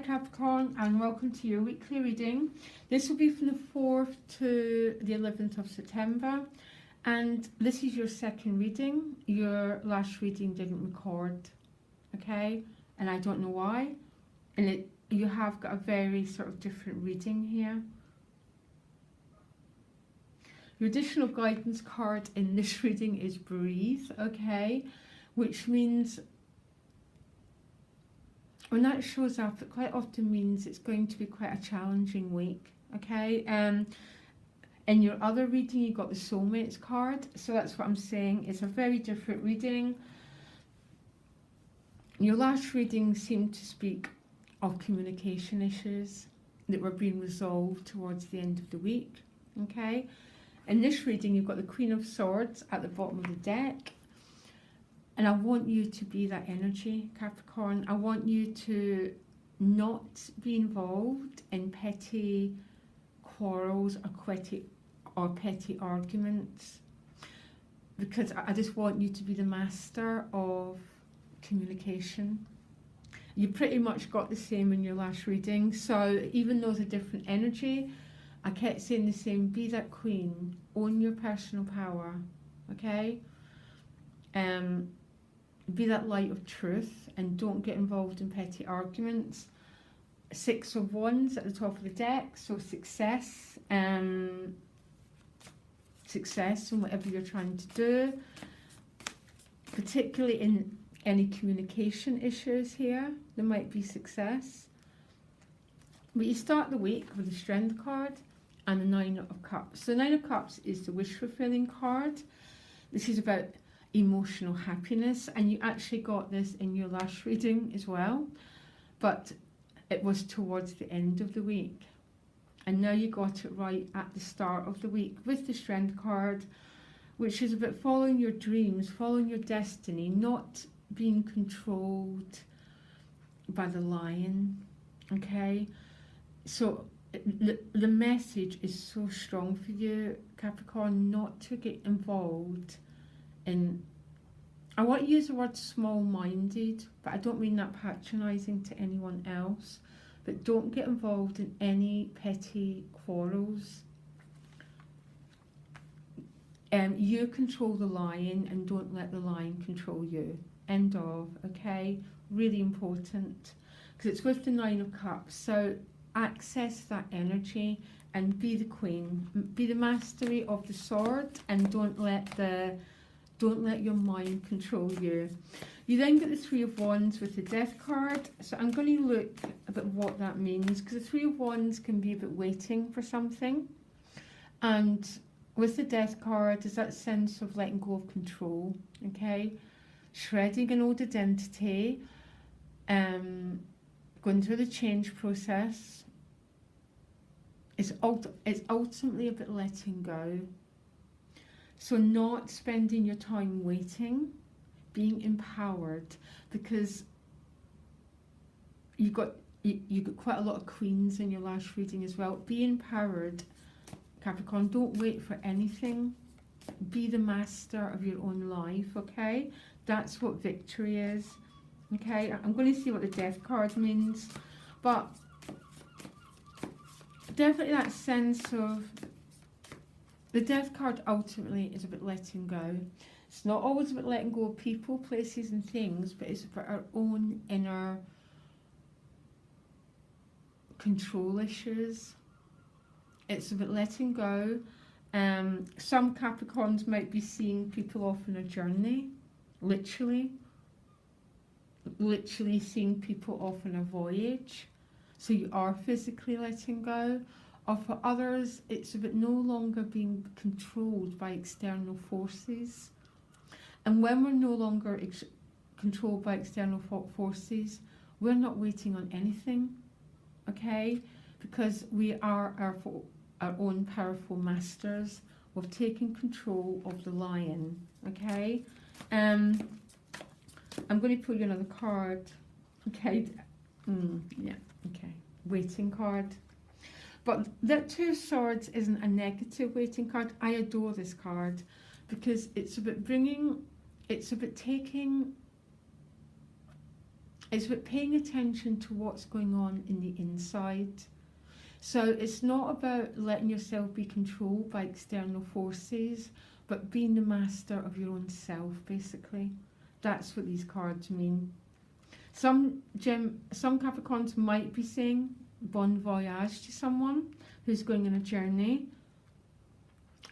Capricorn, and welcome to your weekly reading. This will be from the 4th to the 11th of September, and this is your second reading. Your last reading didn't record, okay, and I don't know why, and you have got a very sort of different reading here. Your additional guidance card in this reading is Breathe, okay, which means when that shows up, it quite often means it's going to be quite a challenging week, okay? In your other reading, you got the Soulmates card, so that's what I'm saying. It's a very different reading. Your last reading seemed to speak of communication issues that were being resolved towards the end of the week, okay? In this reading, you've got the Queen of Swords at the bottom of the deck. And I want you to be that energy, Capricorn. I want you to not be involved in petty quarrels or petty arguments, because I just want you to be the master of communication. You pretty much got the same in your last reading. So even though it's a different energy, I kept saying the same. Be that queen. Own your personal power. Okay? Be that light of truth and don't get involved in petty arguments. 6 of Wands at the top of the deck, so success in whatever you're trying to do, particularly in any communication issues here. There might be success. But you start the week with the Strength card and the 9 of Cups. So the 9 of Cups is the wish fulfilling card. This is about emotional happiness, and you actually got this in your last reading as well, but it was towards the end of the week, and now you got it right at the start of the week with the Strength card, which is about following your dreams, following your destiny, not being controlled by the lion. Okay, so the message is so strong for you, Capricorn, not to get involved in, I want to use the word small-minded, but I don't mean that patronising to anyone else, but don't get involved in any petty quarrels. You control the lion and don't let the lion control you. End of, okay? Really important, because it's with the 9 of Cups, so access that energy and be the queen. Be the mastery of the sword, and don't let your mind control you. You then get the 3 of Wands with the Death card. So I'm going to look at what that means, because the 3 of Wands can be a bit waiting for something. And with the Death card, there's that sense of letting go of control, okay? Shredding an old identity, going through the change process. It's ultimately a bit letting go. So not spending your time waiting, being empowered, because you got quite a lot of queens in your last reading as well. Be empowered, Capricorn. Don't wait for anything. Be the master of your own life, okay? That's what victory is, okay? I'm going to see what the Death card means, but definitely that sense of the Death card ultimately is about letting go. It's not always about letting go of people, places and things, but it's about our own inner control issues. It's about letting go. Some Capricorns might be seeing people off on a journey, literally seeing people off on a voyage. So you are physically letting go. Or for others, it's about no longer being controlled by external forces. And when we're no longer controlled by external forces, we're not waiting on anything, okay? Because we are our own powerful masters. We've taken control of the lion, okay? I'm going to pull you another card, okay? Yeah, okay. Waiting card. But that 2 of Swords isn't a negative waiting card. I adore this card because it's about taking It's about paying attention to what's going on in the inside. So it's not about letting yourself be controlled by external forces, but being the master of your own self, basically. That's what these cards mean. Some Capricorns might be saying bon voyage to someone who's going on a journey,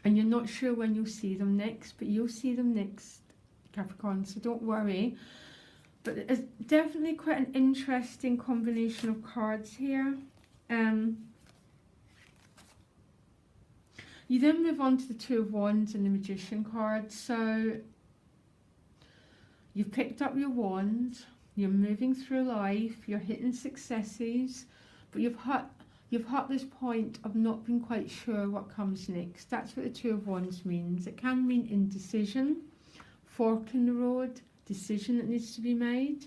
and you're not sure when you'll see them next, but you'll see them next, Capricorn, so don't worry. But it's definitely quite an interesting combination of cards here. You then move on to the Two of Wands and the Magician card. So you've picked up your wand, you're moving through life, you're hitting successes, but you've hit this point of not being quite sure what comes next. That's what the Two of Wands means. It can mean indecision, fork in the road, decision that needs to be made,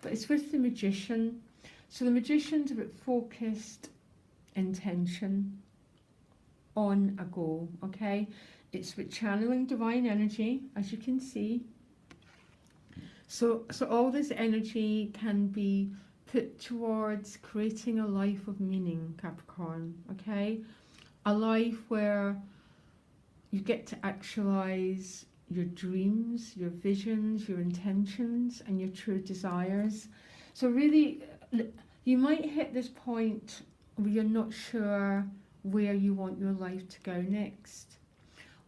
but it's with the Magician. So the Magician's a bit focused intention on a goal, okay? It's with channeling divine energy, as you can see. So all this energy can be put towards creating a life of meaning, Capricorn, okay? A life where you get to actualize your dreams, your visions, your intentions, and your true desires. So really, you might hit this point where you're not sure where you want your life to go next.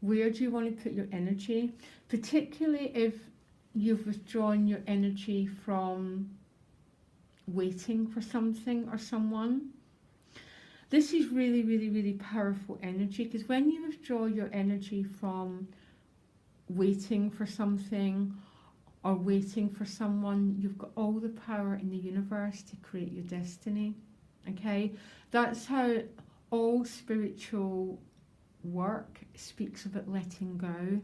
Where do you want to put your energy? Particularly if you've withdrawn your energy from waiting for something or someone. This is really, really, really powerful energy, because when you withdraw your energy from waiting for something or waiting for someone, you've got all the power in the universe to create your destiny, okay? That's how all spiritual work speaks about letting go.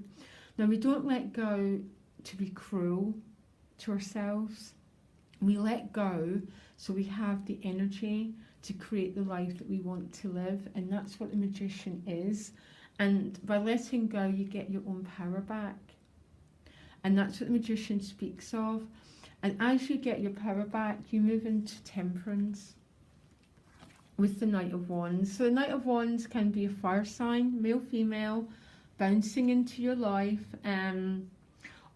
Now, we don't let go to be cruel to ourselves. We let go so we have the energy to create the life that we want to live, and that's what the Magician is. And by letting go, you get your own power back, and that's what the Magician speaks of. And as you get your power back, you move into Temperance with the Knight of Wands. So the Knight of Wands can be a fire sign, male, female, bouncing into your life,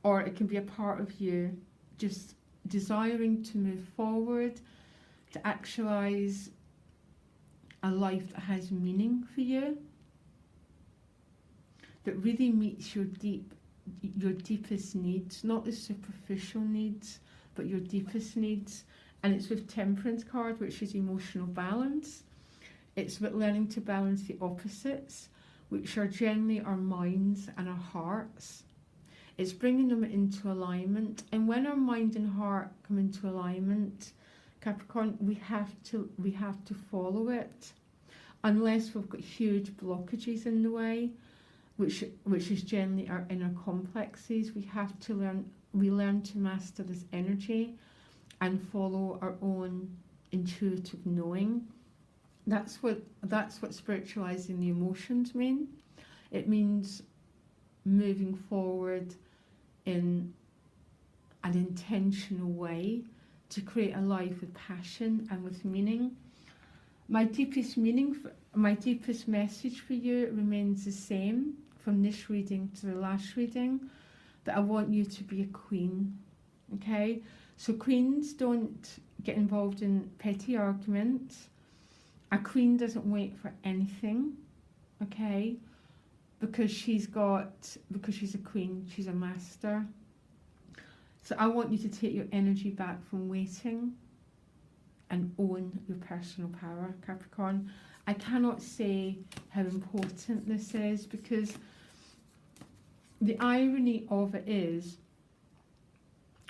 or it can be a part of you just desiring to move forward, to actualize a life that has meaning for you, that really meets your deepest needs, not the superficial needs, but your deepest needs. And it's with Temperance card, which is emotional balance. It's about learning to balance the opposites, which are generally our minds and our hearts. It's bringing them into alignment. And when our mind and heart come into alignment, Capricorn, we have to follow it, unless we've got huge blockages in the way, which is generally our inner complexes. We learn to master this energy and follow our own intuitive knowing. That's what spiritualizing the emotions mean. It means moving forward in an intentional way to create a life with passion and with meaning. My deepest message for you remains the same from this reading to the last reading, that I want you to be a queen, okay? So queens don't get involved in petty arguments. A queen doesn't wait for anything, okay? Because she's a queen, she's a master. So I want you to take your energy back from waiting and own your personal power, Capricorn. I cannot say how important this is, because the irony of it is,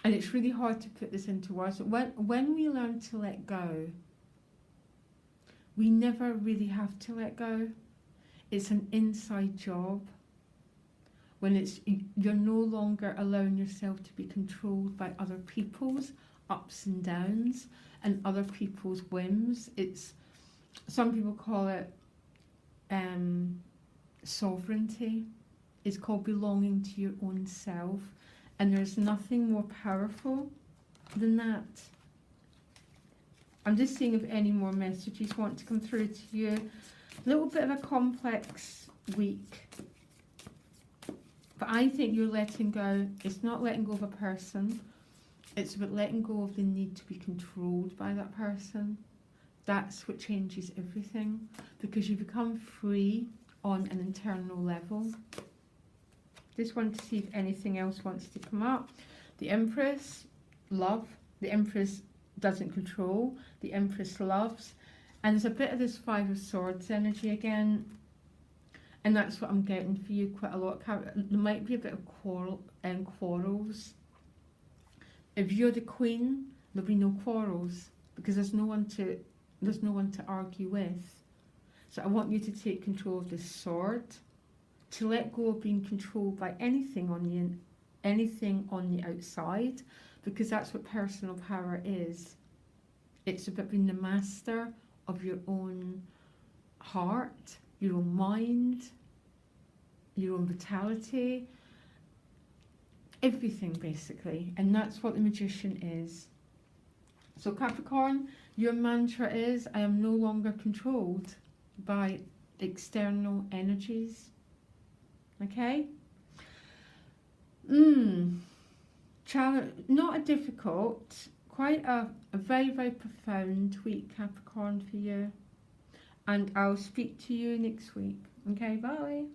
and it's really hard to put this into words, when we learn to let go, we never really have to let go. It's an inside job. When you're no longer allowing yourself to be controlled by other people's ups and downs and other people's whims. Some people call it sovereignty. It's called belonging to your own self, and there's nothing more powerful than that. I'm just seeing if any more messages want to come through to you. A little bit of a complex week. But I think you're letting go. It's not letting go of a person. It's about letting go of the need to be controlled by that person. That's what changes everything, because you become free on an internal level. Just want to see if anything else wants to come up. The Empress, love. The Empress doesn't control. The Empress loves. And there's a bit of this Five of Swords energy again. And that's what I'm getting for you quite a lot. There might be a bit of quarrels. If you're the Queen, there'll be no quarrels, because there's no one to argue with. So I want you to take control of this sword, to let go of being controlled by anything on the outside, because that's what personal power is. It's about being the master of your own heart, your own mind, your own vitality, everything basically. And that's what the Magician is. So Capricorn, your mantra is, I am no longer controlled by external energies. Okay? Not a difficult, quite a very, very profound week, Capricorn, for you. And I'll speak to you next week. Okay, bye.